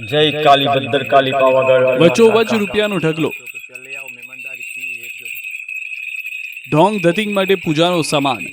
જય કાલી ભદ્ર કાલી પાવાગઢ વચ્ચોવચ્ચ રૂપિયાનો ઢગલો. ઢોંગ ધતિંગ માટે પૂજાનો સામાન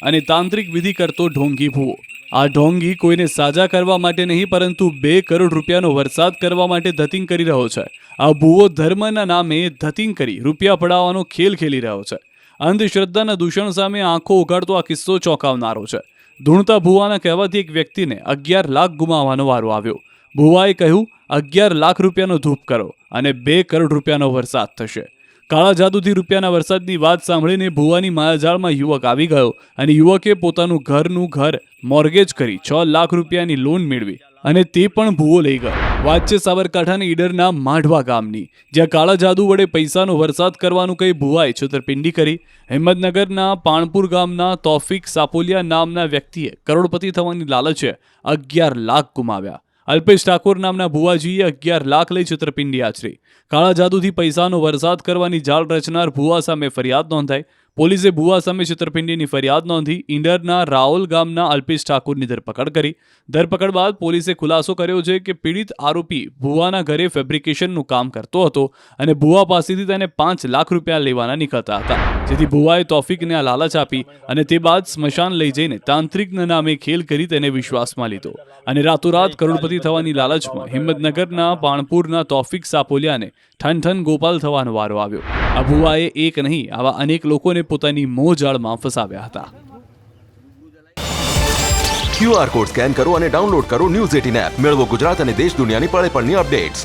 અને તાંત્રિક વિધિ કરતો ઢોંગી ભૂવો. આ ઢોંગી કોઈને સાજા કરવા માટે નહીં પરંતુ 2 કરોડ રૂપિયાનો વરસાદ કરવા માટે ધતિંગ કરી રહ્યો છે. આ ભૂવો ધર્મના નામે ધતિંગ કરી રૂપિયા પડાવવાનો ખેલ ખેલી રહ્યો છે. અંધશ્રદ્ધાના દૂષણ સામે આંખો ઉઘાડતો આ કિસ્સો ચોંકાવનારો છે. ધૂણતા ભૂવાના કહેવાથી એક વ્યક્તિને 11 લાખ ગુમાવવાનો વારો આવ્યો. ભૂવાએ કહ્યું 11 લાખ રૂપિયાનો ધૂપ કરો અને 2 કરોડ રૂપિયાનો વરસાદ થશે. કાળા જાદુથી રૂપિયાના વરસાદની વાત સાંભળીને ભૂવાની માયાજાળમાં યુવક આવી ગયો અને યુવકે પોતાનું ઘર મોર્ગેજ કરી 6 લાખ રૂપિયાની લોન મેળવી અને તે પણ ભૂવો લઈ ગયો. વાત છે સાબરકાંઠાના ઈડરના માઢવા ગામની, જ્યાં કાળા જાદુ વડે પૈસાનો વરસાદ કરવાનું કહી ભૂવાએ છેતરપિંડી કરી. હિંમતનગરના પાણપુર ગામના તોફિક સાપોલિયા નામના વ્યક્તિએ કરોડપતિ થવાની લાલચે 11 લાખ ગુમાવ્યા. અલ્પેશ ઠાકોર નામના ભુવાજીએ 11 લાખ લઈ છેતરપિંડી આચરી. કાળા જાદુથી પૈસાનો વરસાદ કરવાની જાળ રચનાર ભુવા સામે ફરિયાદ નોંધાઈ. પોલીસે ભુવા સામે છેતરપિંડીની ફરિયાદ નોંધી ઈડરના રાઓલ ગામના અલ્પેશ ઠાકોરની ધરપકડ કરી. ધરપકડ બાદ પોલીસે ખુલાસો કર્યો છે કે પીડિત આરોપી ભુવાના ઘરે ફેબ્રિકેશનનું કામ કરતો હતો અને ભુવા પાસેથી તેને 5 લાખ રૂપિયા લેવાના નીકળતા હતા, જેથી ભુવાએ તોફિકને આ લાલચ આપી અને તે બાદ સ્મશાન લઈ જઈને તાંત્રિકના નામે ખેલ કરી તેને વિશ્વાસમાં લીધો અને રાતોરાત કરોડપતિ થવાની લાલચમાં હિંમતનગરના પાણપુરના તોફિક સાપોલિયાને ઠન ગોપાલ થવાનો વારો આવ્યો. આ ભુવાએ એક નહીં આવા અનેક લોકોને પોતાની મોહજાળમાં ફસાવ્યા હતા. QR કોડ સ્કેન કરો અને ડાઉનલોડ કરો ન્યૂઝ 18 એપ. મેળવો ગુજરાત અને દેશ દુનિયાની પળે પળની અપડેટ્સ.